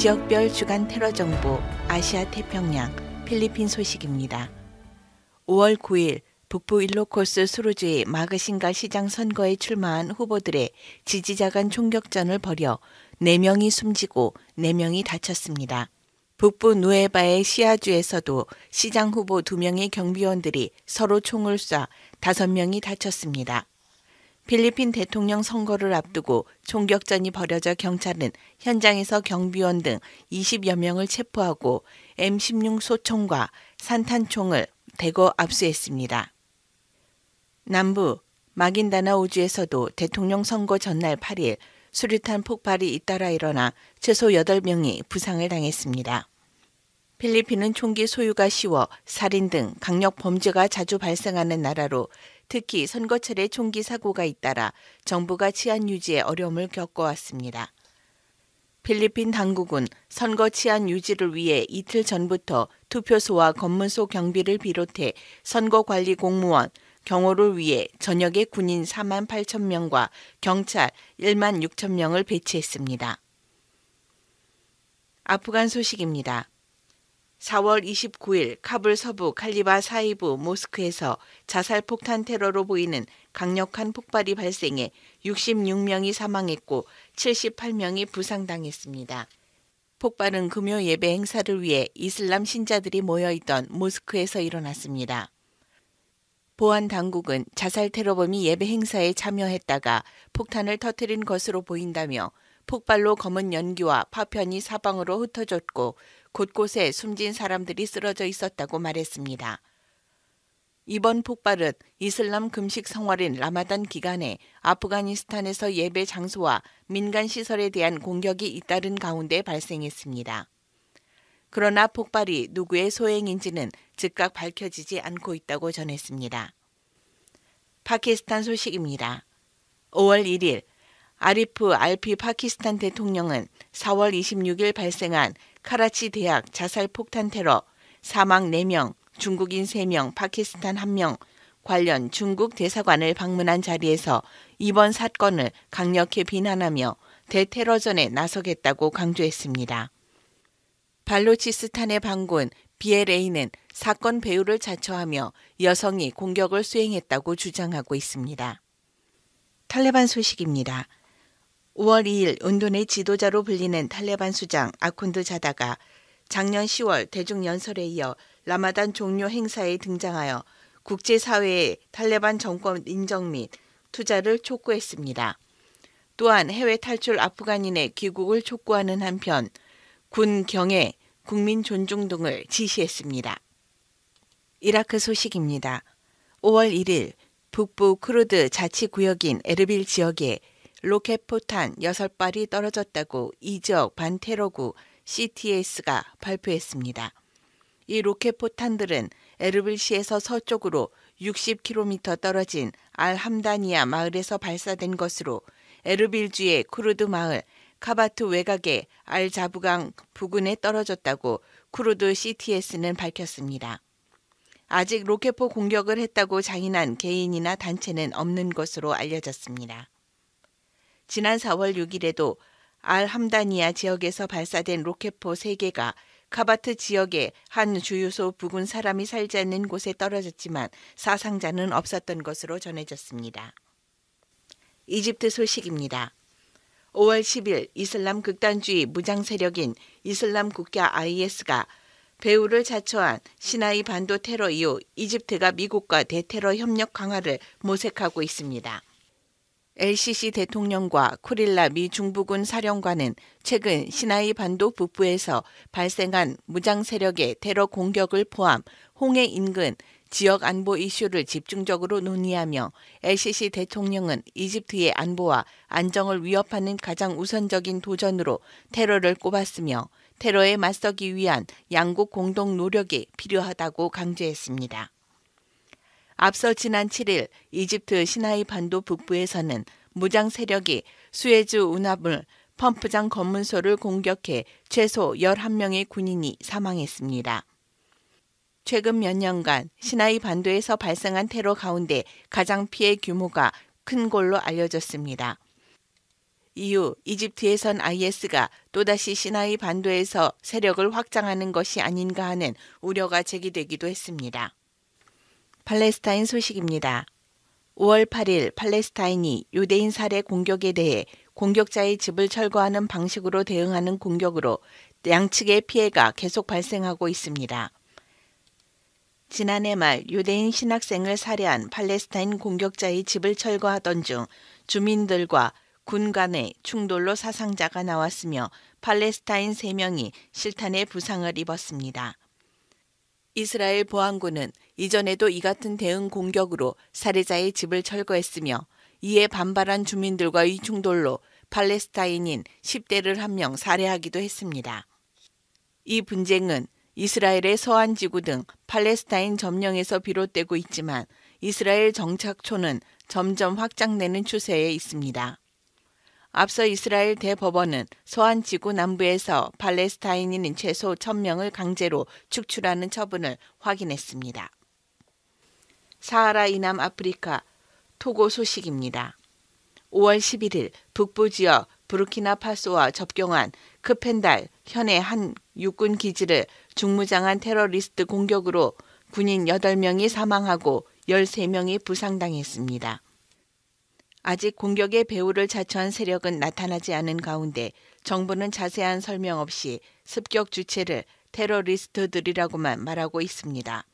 지역별 주간 테러 정보 아시아 태평양 필리핀 소식입니다. 5월 9일 북부 일로코스 수루주의 마그신가 시장 선거에 출마한 후보들의 지지자 간 총격전을 벌여 4명이 숨지고 4명이 다쳤습니다. 북부 누에바의 시아주에서도 시장 후보 2명의 경비원들이 서로 총을 쏴 5명이 다쳤습니다. 필리핀 대통령 선거를 앞두고 총격전이 벌어져 경찰은 현장에서 경비원 등 20여 명을 체포하고 M16 소총과 산탄총을 대거 압수했습니다. 남부 마긴다나오주에서도 대통령 선거 전날 8일 수류탄 폭발이 잇따라 일어나 최소 8명이 부상을 당했습니다. 필리핀은 총기 소유가 쉬워 살인 등 강력 범죄가 자주 발생하는 나라로 특히 선거철에 총기 사고가 잇따라 정부가 치안 유지에 어려움을 겪어왔습니다. 필리핀 당국은 선거 치안 유지를 위해 이틀 전부터 투표소와 검문소 경비를 비롯해 선거관리 공무원, 경호를 위해 전역에 군인 4만 8천 명과 경찰 1만 6천 명을 배치했습니다. 아프간 소식입니다. 4월 29일 카불 서부 칼리바 사이부 모스크에서 자살 폭탄 테러로 보이는 강력한 폭발이 발생해 66명이 사망했고 78명이 부상당했습니다. 폭발은 금요 예배 행사를 위해 이슬람 신자들이 모여있던 모스크에서 일어났습니다. 보안 당국은 자살 테러범이 예배 행사에 참여했다가 폭탄을 터뜨린 것으로 보인다며 폭발로 검은 연기와 파편이 사방으로 흩어졌고 곳곳에 숨진 사람들이 쓰러져 있었다고 말했습니다. 이번 폭발은 이슬람 금식 성월인 라마단 기간에 아프가니스탄에서 예배 장소와 민간 시설에 대한 공격이 잇따른 가운데 발생했습니다. 그러나 폭발이 누구의 소행인지는 즉각 밝혀지지 않고 있다고 전했습니다. 파키스탄 소식입니다. 5월 1일 아리프 알피 파키스탄 대통령은 4월 26일 발생한 카라치 대학 자살 폭탄 테러 사망 4명, 중국인 3명, 파키스탄 1명 관련 중국 대사관을 방문한 자리에서 이번 사건을 강력히 비난하며 대테러전에 나서겠다고 강조했습니다. 발로치스탄의 반군 BLA는 사건 배후를 자처하며 여성이 공격을 수행했다고 주장하고 있습니다. 탈레반 소식입니다. 5월 2일 운동의 지도자로 불리는 탈레반 수장 아쿤드 자다가 작년 10월 대중연설에 이어 라마단 종료 행사에 등장하여 국제사회의 탈레반 정권 인정 및 투자를 촉구했습니다. 또한 해외 탈출 아프간인의 귀국을 촉구하는 한편 군 경애, 국민 존중 등을 지시했습니다. 이라크 소식입니다. 5월 1일 북부 쿠르드 자치구역인 에르빌 지역에 로켓포탄 6발이 떨어졌다고 이 지역 반테러구 CTS가 발표했습니다. 이 로켓포탄들은 에르빌시에서 서쪽으로 60km 떨어진 알함다니아 마을에서 발사된 것으로 에르빌주의 쿠르드 마을 카바트 외곽의 알자부강 부근에 떨어졌다고 쿠르드 CTS는 밝혔습니다. 아직 로켓포 공격을 했다고 자인한 개인이나 단체는 없는 것으로 알려졌습니다. 지난 4월 6일에도 알함다니아 지역에서 발사된 로켓포 3개가 카바트 지역의 한 주유소 부근 사람이 살지 않는 곳에 떨어졌지만 사상자는 없었던 것으로 전해졌습니다. 이집트 소식입니다. 5월 10일 이슬람 극단주의 무장 세력인 이슬람 국가 IS가 배후를 자처한 시나이 반도 테러 이후 이집트가 미국과 대테러 협력 강화를 모색하고 있습니다. LCC 대통령과 쿠릴라 미 중부군 사령관은 최근 시나이 반도 북부에서 발생한 무장 세력의 테러 공격을 포함 홍해 인근 지역 안보 이슈를 집중적으로 논의하며 LCC 대통령은 이집트의 안보와 안정을 위협하는 가장 우선적인 도전으로 테러를 꼽았으며 테러에 맞서기 위한 양국 공동 노력이 필요하다고 강조했습니다. 앞서 지난 7일 이집트 시나이 반도 북부에서는 무장 세력이 수에즈 운하물 펌프장 검문소를 공격해 최소 11명의 군인이 사망했습니다. 최근 몇 년간 시나이 반도에서 발생한 테러 가운데 가장 피해 규모가 큰 걸로 알려졌습니다. 이후 이집트에선 IS가 또다시 시나이 반도에서 세력을 확장하는 것이 아닌가 하는 우려가 제기되기도 했습니다. 팔레스타인 소식입니다. 5월 8일 팔레스타인이 유대인 살해 공격에 대해 공격자의 집을 철거하는 방식으로 대응하는 공격으로 양측의 피해가 계속 발생하고 있습니다. 지난해 말 유대인 신학생을 살해한 팔레스타인 공격자의 집을 철거하던 중 주민들과 군 간의 충돌로 사상자가 나왔으며 팔레스타인 3명이 실탄의 부상을 입었습니다. 이스라엘 보안군은 이전에도 이 같은 대응 공격으로 살해자의 집을 철거했으며 이에 반발한 주민들과의 충돌로 팔레스타인인 10대를 1명 살해하기도 했습니다. 이 분쟁은 이스라엘의 서안 지구 등 팔레스타인 점령에서 비롯되고 있지만 이스라엘 정착초는 점점 확장되는 추세에 있습니다. 앞서 이스라엘 대법원은 서안 지구 남부에서 팔레스타인인 최소 1,000명을 강제로 축출하는 처분을 확인했습니다. 사하라 이남 아프리카 토고 소식입니다. 5월 11일 북부 지역 부르키나파소와 접경한 크펜달 현의 한 육군 기지를 중무장한 테러리스트 공격으로 군인 8명이 사망하고 13명이 부상당했습니다. 아직 공격의 배후를 자초한 세력은 나타나지 않은 가운데 정부는 자세한 설명 없이 습격 주체를 테러리스트들이라고만 말하고 있습니다.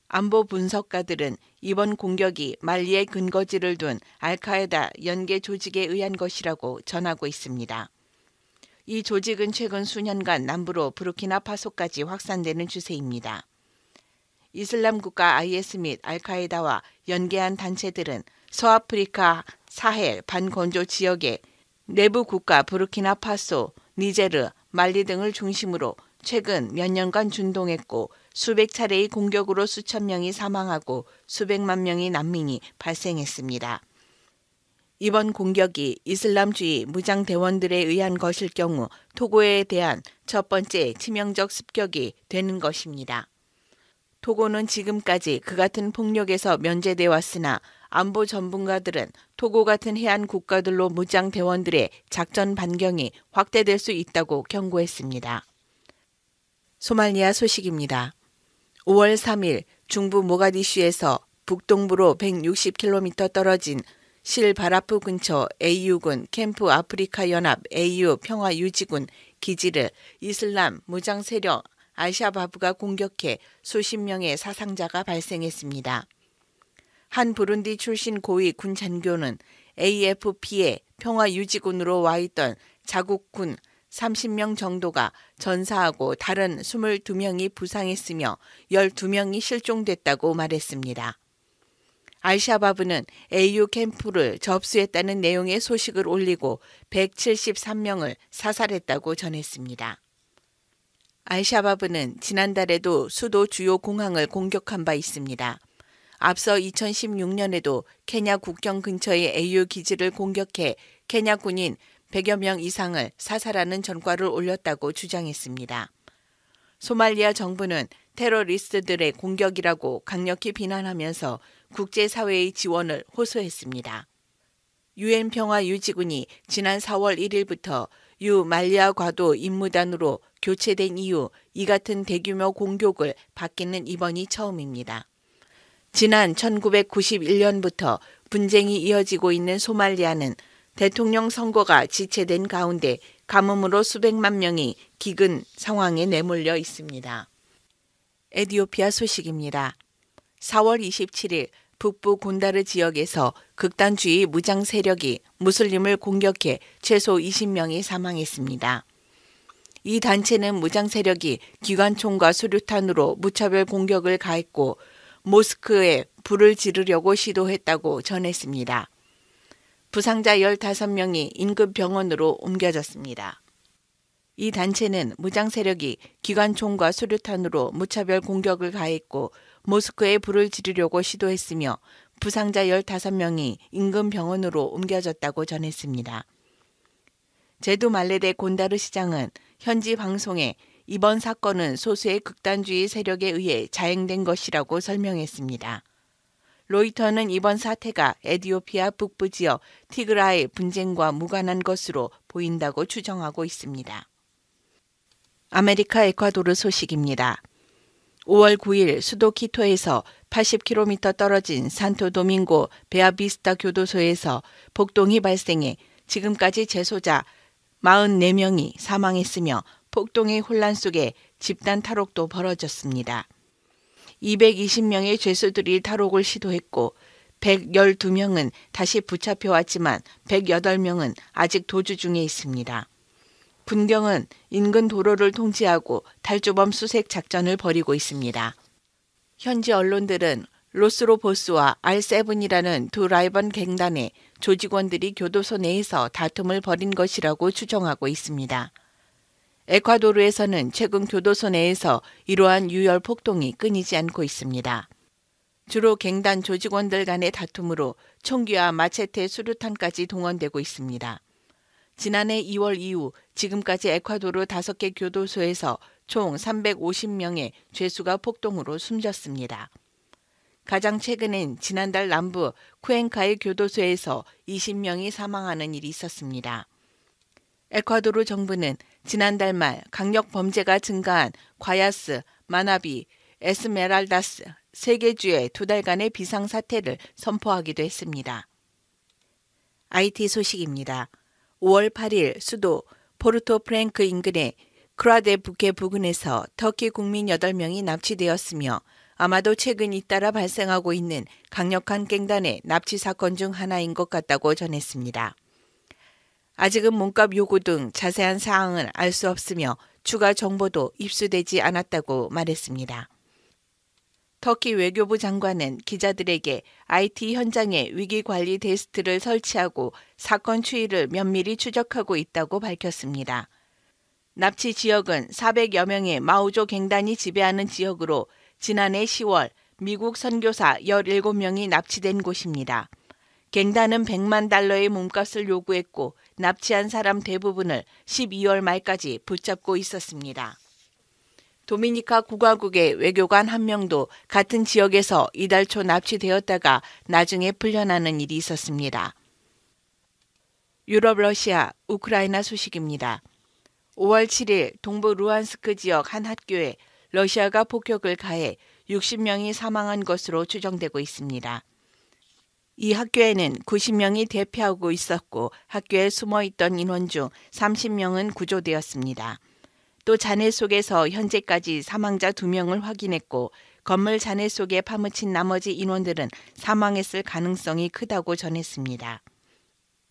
안보 분석가들은 이번 공격이 말리에 근거지를 둔 알카에다 연계 조직에 의한 것이라고 전하고 있습니다. 이 조직은 최근 수년간 남부로 부르키나파소까지 확산되는 추세입니다. 이슬람 국가 IS 및 알카에다와 연계한 단체들은 서아프리카 사헬 반건조 지역의 내부 국가 부르키나파소, 니제르, 말리 등을 중심으로 최근 몇 년간 준동했고 수백 차례의 공격으로 수천 명이 사망하고 수백만 명의 난민이 발생했습니다. 이번 공격이 이슬람주의 무장대원들에 의한 것일 경우 토고에 대한 첫 번째 치명적 습격이 되는 것입니다. 토고는 지금까지 그 같은 폭력에서 면제돼 왔으나 안보 전문가들은 토고 같은 해안 국가들로 무장대원들의 작전 반경이 확대될 수 있다고 경고했습니다. 소말리아 소식입니다. 5월 3일 중부 모가디슈에서 북동부로 160km 떨어진 실바라프 근처 AU군 캠프 아프리카 연합 AU 평화유지군 기지를 이슬람 무장 세력 알샤바브가 공격해 수십 명의 사상자가 발생했습니다. 한 부룬디 출신 고위 군 장교는 AFP의 평화유지군으로 와 있던 자국군 30명 정도가 전사하고 다른 22명이 부상했으며 12명이 실종됐다고 말했습니다. 알샤바브는 AU 캠프를 접수했다는 내용의 소식을 올리고 173명을 사살했다고 전했습니다. 알샤바브는 지난달에도 수도 주요 공항을 공격한 바 있습니다. 앞서 2016년에도 케냐 국경 근처의 AU 기지를 공격해 케냐 군인 100여 명 이상을 사살하는 전과를 올렸다고 주장했습니다. 소말리아 정부는 테러리스트들의 공격이라고 강력히 비난하면서 국제사회의 지원을 호소했습니다. UN 평화유지군이 지난 4월 1일부터 말리아 과도 임무단으로 교체된 이후 이 같은 대규모 공격을 받기는 이번이 처음입니다. 지난 1991년부터 분쟁이 이어지고 있는 소말리아는 대통령 선거가 지체된 가운데 가뭄으로 수백만 명이 기근 상황에 내몰려 있습니다. 에티오피아 소식입니다. 4월 27일 북부 곤다르 지역에서 극단주의 무장 세력이 무슬림을 공격해 최소 20명이 사망했습니다. 이 단체는 무장 세력이 기관총과 수류탄으로 무차별 공격을 가했고 모스크에 불을 지르려고 시도했다고 전했습니다. 부상자 15명이 인근 병원으로 옮겨졌습니다. 이 단체는 무장 세력이 기관총과 수류탄으로 무차별 공격을 가했고 모스크에 불을 지르려고 시도했으며 부상자 15명이 인근 병원으로 옮겨졌다고 전했습니다. 제두 말레데 곤다르 시장은 현지 방송에 이번 사건은 소수의 극단주의 세력에 의해 자행된 것이라고 설명했습니다. 로이터는 이번 사태가 에티오피아 북부 지역 티그라이 분쟁과 무관한 것으로 보인다고 추정하고 있습니다. 아메리카 에콰도르 소식입니다. 5월 9일 수도 키토에서 80km 떨어진 산토도밍고 베아비스타 교도소에서 폭동이 발생해 지금까지 재소자 44명이 사망했으며 폭동의 혼란 속에 집단 탈옥도 벌어졌습니다. 220명의 죄수들이 탈옥을 시도했고 112명은 다시 붙잡혀왔지만 108명은 아직 도주 중에 있습니다. 군경은 인근 도로를 통제하고 탈주범 수색 작전을 벌이고 있습니다. 현지 언론들은 로스로보스와 R7이라는 두 라이벌 갱단의 조직원들이 교도소 내에서 다툼을 벌인 것이라고 추정하고 있습니다. 에콰도르에서는 최근 교도소 내에서 이러한 유혈 폭동이 끊이지 않고 있습니다. 주로 갱단 조직원들 간의 다툼으로 총기와 마체테 수류탄까지 동원되고 있습니다. 지난해 2월 이후 지금까지 에콰도르 5개 교도소에서 총 350명의 죄수가 폭동으로 숨졌습니다. 가장 최근엔 지난달 남부 쿠엔카의 교도소에서 20명이 사망하는 일이 있었습니다. 에콰도르 정부는 지난달 말 강력 범죄가 증가한 과야스, 마나비, 에스메랄다스 3개 주의 2달간의 비상사태를 선포하기도 했습니다. IT 소식입니다. 5월 8일 수도 포르토프랭크 인근의 크라데부케 부근에서 터키 국민 8명이 납치되었으며 아마도 최근 잇따라 발생하고 있는 강력한 갱단의 납치 사건 중 하나인 것 같다고 전했습니다. 아직은 몸값 요구 등 자세한 사항은 알 수 없으며 추가 정보도 입수되지 않았다고 말했습니다. 터키 외교부 장관은 기자들에게 IT 현장에 위기관리 데스크를 설치하고 사건 추이를 면밀히 추적하고 있다고 밝혔습니다. 납치 지역은 400여 명의 마오조 갱단이 지배하는 지역으로 지난해 10월 미국 선교사 17명이 납치된 곳입니다. 갱단은 100만 달러의 몸값을 요구했고 납치한 사람 대부분을 12월 말까지 붙잡고 있었습니다. 도미니카 국가국의 외교관 1명도 같은 지역에서 이달 초 납치되었다가 나중에 풀려나는 일이 있었습니다. 유럽, 러시아, 우크라이나 소식입니다. 5월 7일 동부 루안스크 지역 한 학교에 러시아가 폭격을 가해 60명이 사망한 것으로 추정되고 있습니다. 이 학교에는 90명이 대피하고 있었고 학교에 숨어있던 인원 중 30명은 구조되었습니다. 또 잔해 속에서 현재까지 사망자 2명을 확인했고 건물 잔해 속에 파묻힌 나머지 인원들은 사망했을 가능성이 크다고 전했습니다.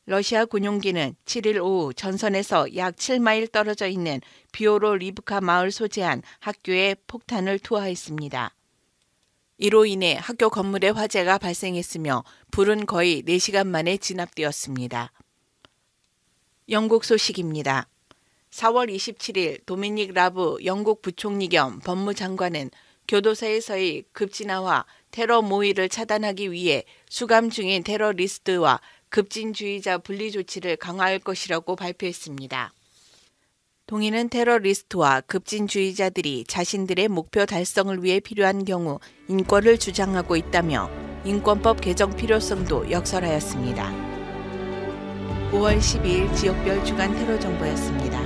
러시아 군용기는 7일 오후 전선에서 약 7마일 떨어져 있는 비오로 리브카 마을 소재한 학교에 폭탄을 투하했습니다. 이로 인해 학교 건물에 화재가 발생했으며 불은 거의 4시간 만에 진압되었습니다. 영국 소식입니다. 4월 27일 도미닉 라브 영국 부총리 겸 법무장관은 교도소에서의 급진화와 테러 모의를 차단하기 위해 수감 중인 테러리스트와 급진주의자 분리 조치를 강화할 것이라고 발표했습니다. 동의는 테러리스트와 급진주의자들이 자신들의 목표 달성을 위해 필요한 경우 인권을 주장하고 있다며 인권법 개정 필요성도 역설하였습니다. 5월 12일 지역별 주간 테러 정보였습니다.